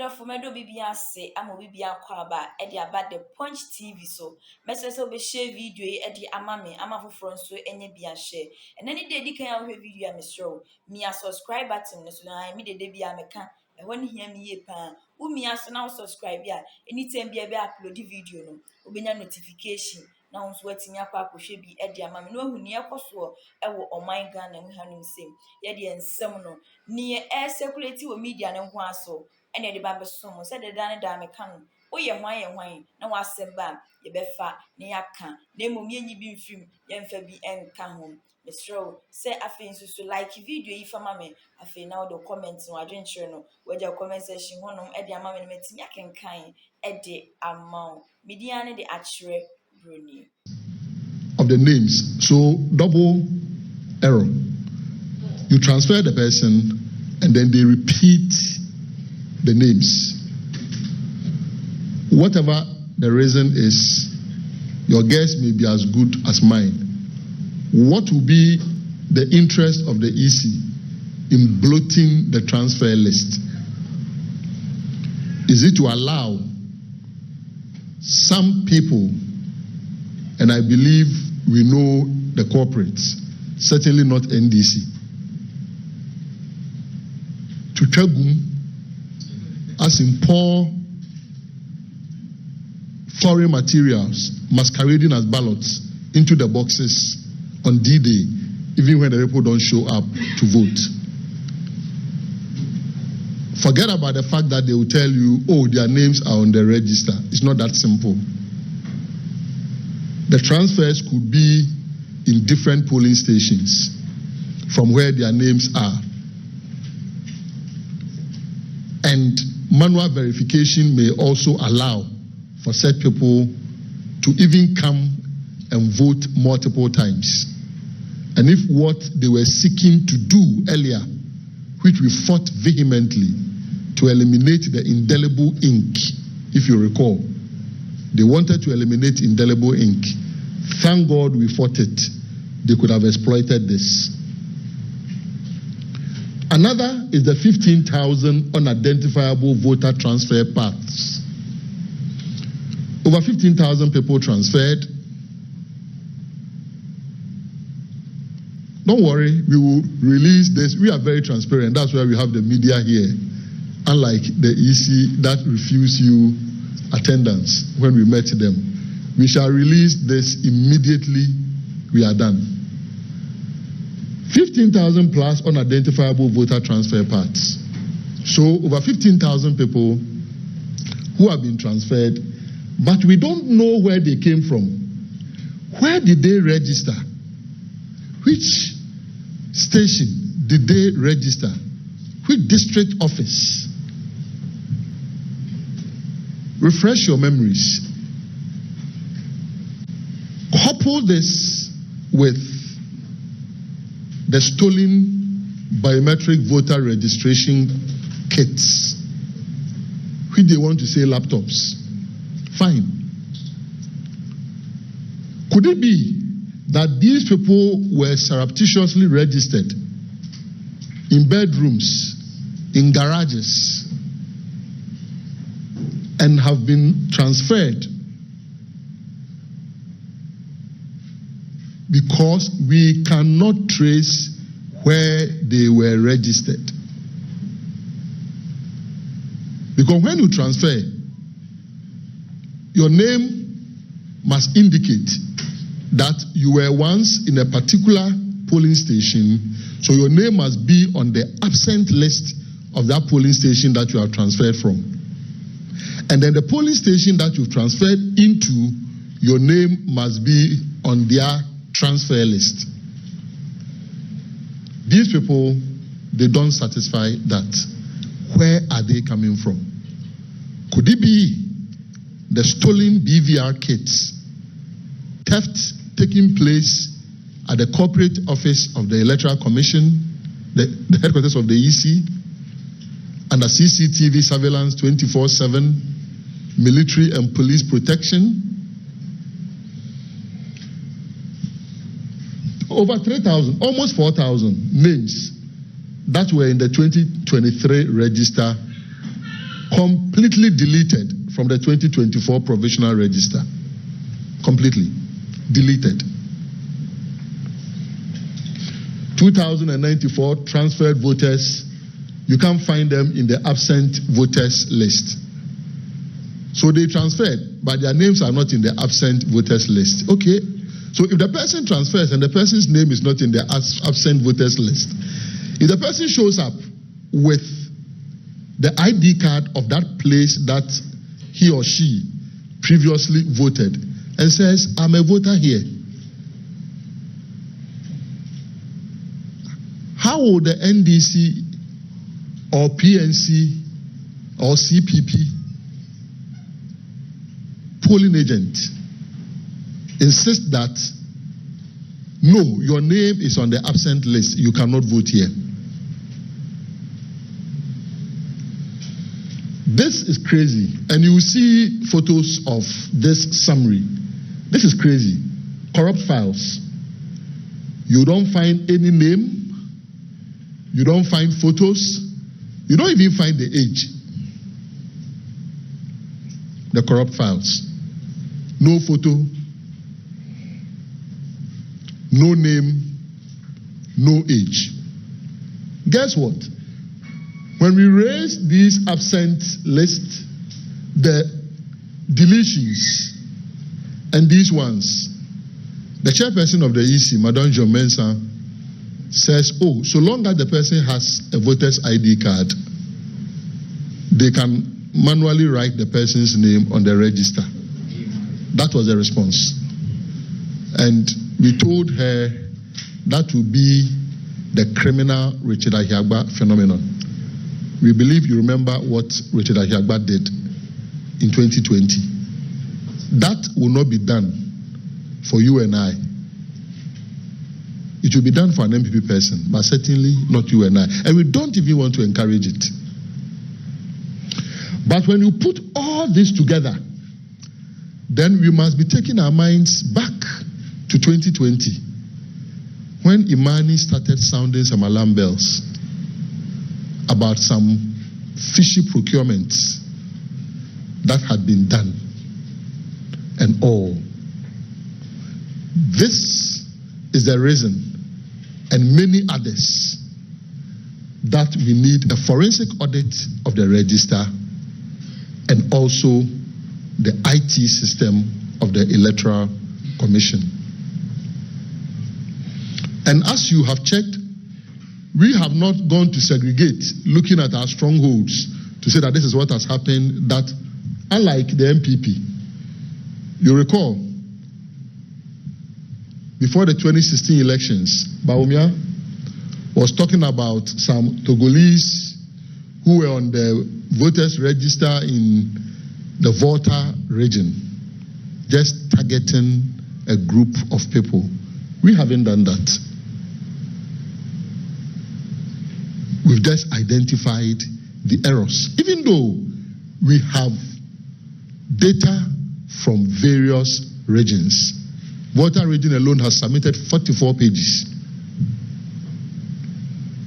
for me do bibia say amo bibia kwaba e dey about the Punch TV so message so be share video e dey ama me ama foforo so enye bia share and any day di kan ya hwe video am show me a subscribe button so na me dey bia me ka e woni hia me ye pa wo me aso na subscribe ya anytime bia be upload video no obenya notification na unso watimi akwa akohwe bi e dey ama me no ahuni ekoso e wo oman Ghana mu hanum sem ye dey ensem no ni e circulate wo media ne ho aso ene de ba beso se de dan da me kan wo ye hwan na wasem ba ye befa ne yaka na emom ye nyi bi mfim ye mfa bi enka ho mesro se afi nsusu like video yi fama me afi na wo comment no adwenkyere no wo ja comment section honom e de ama me metimi akenkan e de ama media ne de akire broni of the names, so double error. You transfer the person and then they repeat the names. Whatever the reason is, your guess may be as good as mine. What will be the interest of the EC in bloating the transfer list? Is it to allow some people, and I believe we know the corporates, certainly not NDC, to Çoµrť as in pour foreign materials masquerading as ballots into the boxes on D-Day, even when the people don't show up to vote. Forget about the fact that they will tell you, oh, their names are on the register. It's not that simple. The transfers could be in different polling stations from where their names are. And manual verification may also allow for such people to even come and vote multiple times. And if what they were seeking to do earlier, which we fought vehemently to eliminate the indelible ink, if you recall, they wanted to eliminate indelible ink. Thank God we fought it. They could have exploited this. Another is the 15,000 unidentifiable voter transfer paths. Over 15,000 people transferred. Don't worry, we will release this. We are very transparent. That's why we have the media here. Unlike the EC that refused you attendance when we met them. We shall release this immediately we are done. 15,000 plus unidentifiable voter transfer paths. So over 15,000 people who have been transferred, but we don't know where they came from. Where did they register? Which station did they register? Which district office? Refresh your memories. Couple this with the stolen biometric voter registration kits, which they want to say laptops. Fine. Could it be that these people were surreptitiously registered in bedrooms, in garages, and have been transferred because we cannot trace where they were registered? Because when you transfer, your name must indicate that you were once in a particular polling station, so your name must be on the absent list of that polling station that you have transferred from. And then the polling station that you've transferred into, your name must be on their transfer list. These people, they don't satisfy that. Where are they coming from? Could it be the stolen BVR kits, theft taking place at the corporate office of the Electoral Commission, the headquarters of the EC, under CCTV surveillance 24/7, military and police protection? Over 3,000, almost 4,000 names that were in the 2023 register completely deleted from the 2024 provisional register. Completely deleted. 2,094 transferred voters, you can't find them in the absent voters list. So they transferred, but their names are not in the absent voters list. Okay, so if the person transfers and the person's name is not in the absent voters list, if the person shows up with the ID card of that place that he or she previously voted and says, I'm a voter here, how will the NDC or PNC or CPP polling agent insist that no, your name is on the absent list, you cannot vote here? This is crazy, and you will see photos of this summary. This is crazy. Corrupt files. You don't find any name. You don't find photos. You don't even find the age. The corrupt files. No photo. No name. No age. Guess what? When we raise these absent lists, the deletions and these ones, the chairperson of the EC, Madam Mensah, says, oh, so long as the person has a voter's ID card, they can manually write the person's name on the register. That was the response. And we told her that would be the criminal Richard Ahiagba phenomenon. We believe you remember what Richard Ahiagba did in 2020. That will not be done for you and I. It will be done for an MPP person, but certainly not you and I. And we don't even want to encourage it. But when you put all this together, then we must be taking our minds back to 2020, when Imani started sounding some alarm bells about some fishy procurements that had been done and all. This is the reason, and many others, that we need a forensic audit of the register and also the IT system of the Electoral Commission. And as you have checked, we have not gone to segregate, looking at our strongholds to say that this is what has happened, that unlike the MPP, you recall, before the 2016 elections, Bawumia was talking about some Togolese who were on the voters register in the Volta region, just targeting a group of people. We haven't done that. We've just identified the errors, even though we have data from various regions. Volta region alone has submitted 44 pages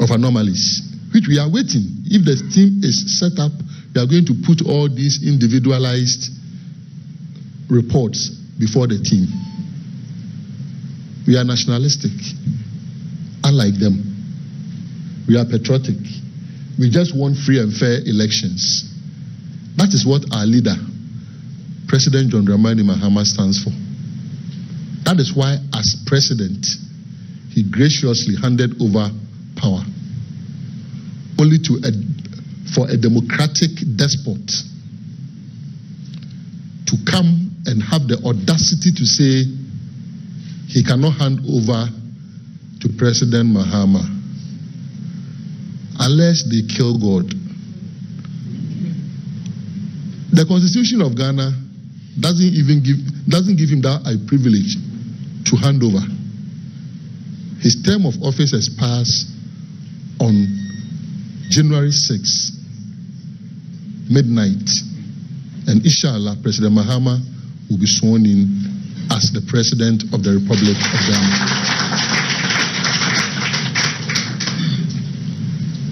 of anomalies, which we are waiting. If the team is set up, we are going to put all these individualized reports before the team. We are nationalistic, unlike them. We are patriotic. We just want free and fair elections. That is what our leader, President John Dramani Mahama, stands for. That is why, as president, he graciously handed over power only for a democratic despot to come and have the audacity to say he cannot hand over to President Mahama unless they kill God. The Constitution of Ghana doesn't give him that privilege to hand over. His term of office expires on January 6, midnight, and inshallah, President Mahama will be sworn in as the President of the Republic of Ghana.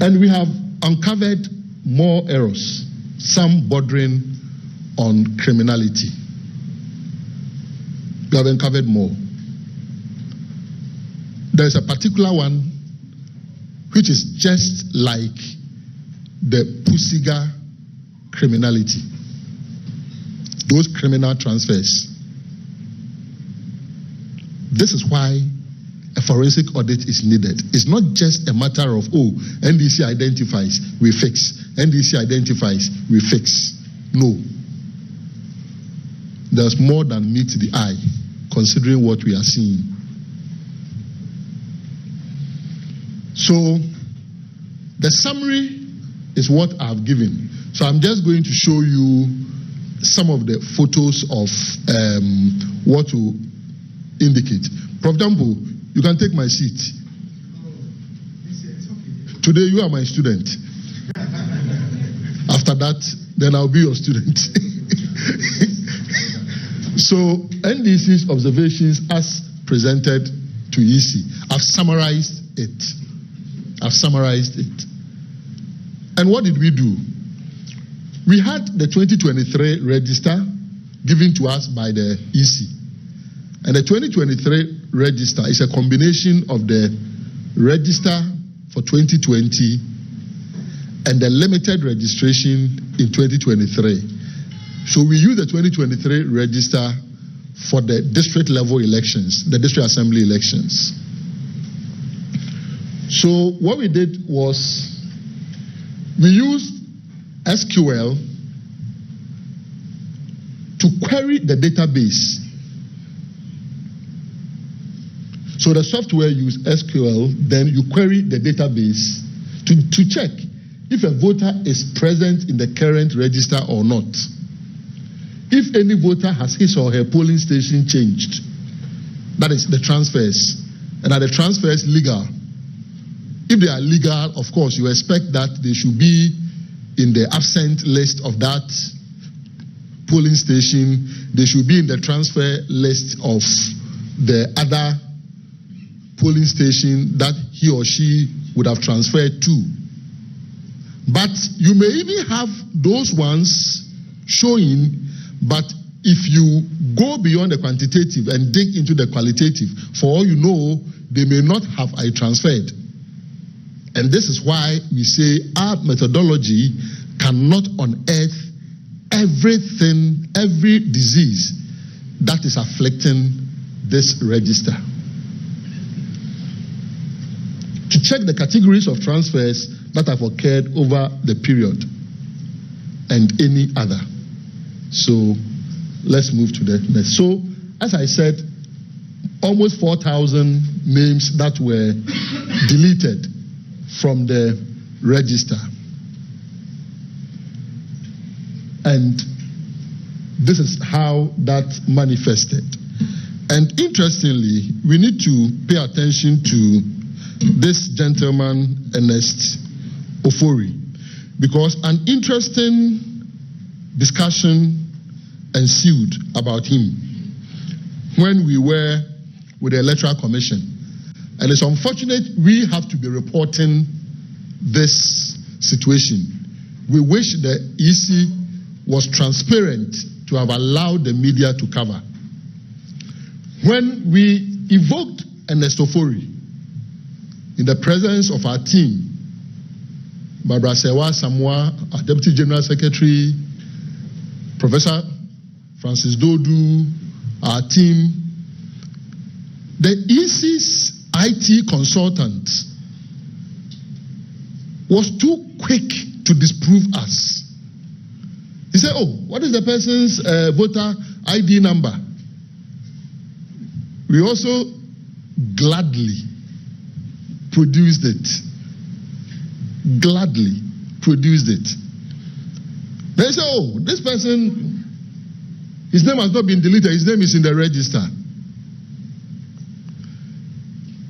And we have uncovered more errors. some bordering on criminality. We have uncovered more. There's a particular one which is just like the Pusiga criminality, those criminal transfers. This is why a forensic audit is needed. It's not just a matter of, oh, NDC identifies, we fix. NDC identifies, we fix. No. There's more than meets the eye, considering what we are seeing. So, the summary is what I've given. So I'm just going to show you some of the photos of what to indicate. For example, you can take my seat. Today you are my student. After that, then I'll be your student. So NDC's observations as presented to EC, I've summarized it. And what did we do? We had the 2023 register given to us by the EC. And the 2023 register is a combination of the register for 2020 and the limited registration in 2023. So we use the 2023 register for the district level elections, the district assembly elections. So what we did was we used SQL to query the database. So the software used SQL, then you query the database to check if a voter is present in the current register or not. If any voter has his or her polling station changed, that is the transfers, and are the transfers legal? If they are legal, of course, you expect that they should be in the absent list of that polling station. They should be in the transfer list of the other polling station that he or she would have transferred to. But you may even have those ones showing, but if you go beyond the quantitative and dig into the qualitative, for all you know, they may not have transferred. And this is why we say our methodology cannot unearth everything, every disease that is afflicting this register. To check the categories of transfers that have occurred over the period and any other. So let's move to the next. So as I said, almost 4,000 names that were deleted from the register. And this is how that manifested. And interestingly, we need to pay attention to this gentleman, Ernest Ofori, because an interesting discussion ensued about him when we were with the Electoral Commission. And it's unfortunate we have to be reporting this situation. We wish the EC was transparent to have allowed the media to cover. When we evoked Ernest Ofori in the presence of our team, Barbara Sewa Samoa, our Deputy General Secretary, Professor Francis Dodu, our team, the EC's IT consultant was too quick to disprove us. He said, oh, what is the person's voter ID number? We also gladly produced it. Gladly produced it. They say, oh, this person, his name has not been deleted, his name is in the register.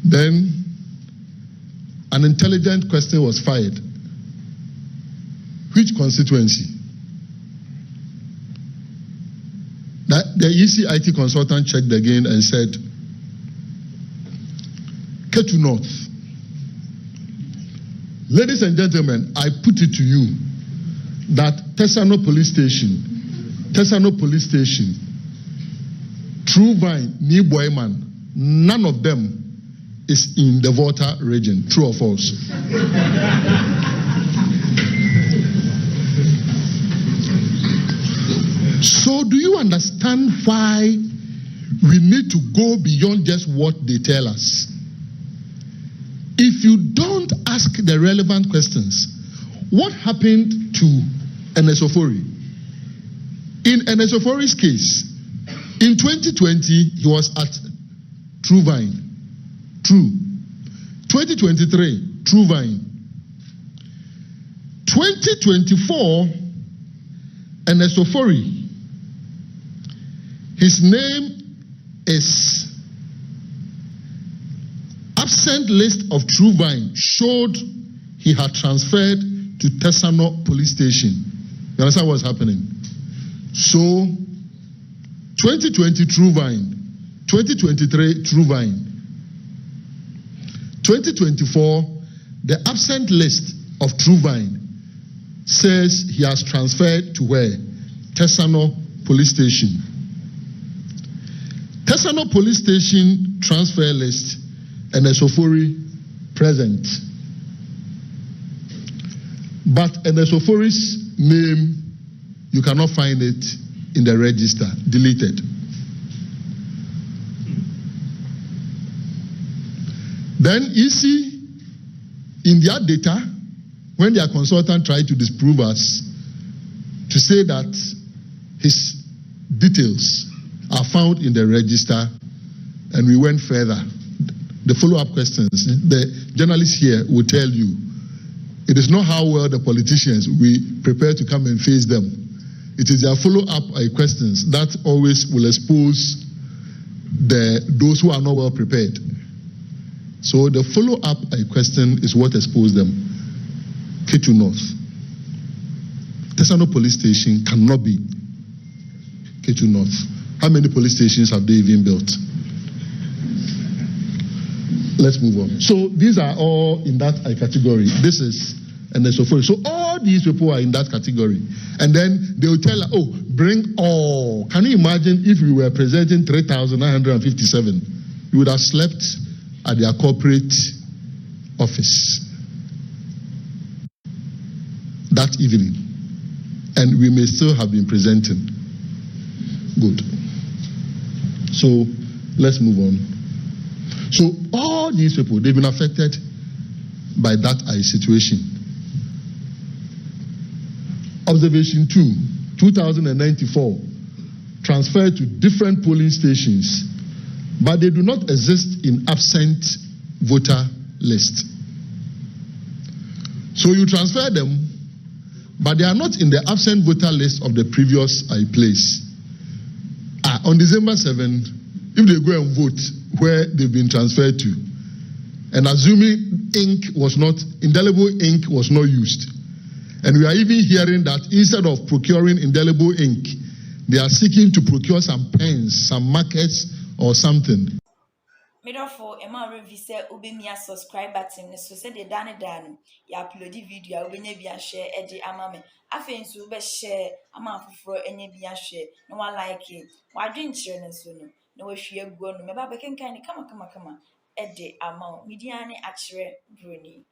Then an intelligent question was fired. Which constituency? The EC IT consultant checked again and said, Ketu North. Ladies and gentlemen, I put it to you. that Tesano Police Station, True Vine, New Boyman, none of them is in the Volta region. True or false? So do you understand why we need to go beyond just what they tell us? If you don't ask the relevant questions, what happened to Enesofori? In Enesofori's case, in 2020, he was at True Vine. True. 2023, True Vine. 2024, Enesofori, his name is absent list of True Vine showed he had transferred to Tesano Police Station. You understand what's happening? So 2020 True Vine, 2023 True Vine, 2024 the absent list of True Vine says he has transferred to where? Tesano Police Station. Tesano Police Station transfer list and Enesofori present. But Enesofori's name, you cannot find it in the register, deleted. Then you see in their data, when their consultant tried to disprove us, to say that his details are found in the register, and we went further. The follow-up questions, the journalists here will tell you, it is not how well the politicians we prepare to come and face them. It is their follow-up questions that always will expose those who are not well prepared. So the follow-up question is what exposed them. Ketu North. Tesano Police Station cannot be Ketu North. How many police stations have they even built? Let's move on. So these are all in that category. This is Enesofori. So all these people are in that category. And then they will tell us, oh, bring all. Can you imagine if we were presenting 3,957? We would have slept at their corporate office that evening. And we may still have been presenting. Good. So let's move on. So all these people, they've been affected by that situation. Observation 2, 2094, transferred to different polling stations, but they do not exist in absent voter list. So you transfer them, but they are not in the absent voter list of the previous place. On December 7th, if they go and vote where they've been transferred to, and assuming indelible ink was not used, and we are even hearing that instead of procuring indelible ink, they are seeking to procure some pens, some markers, or something. Therefore, Emma Revise Ubimia subscribe button, so said the Danny Dan, ya upload video, Ubinabia share, Eddie Amame. I think so be share, a man for any bia share, no one like it. Why didn't children soon? No, if you go, no, maybe can kind of come on, Eddie Amam, Midiani actually Bruni.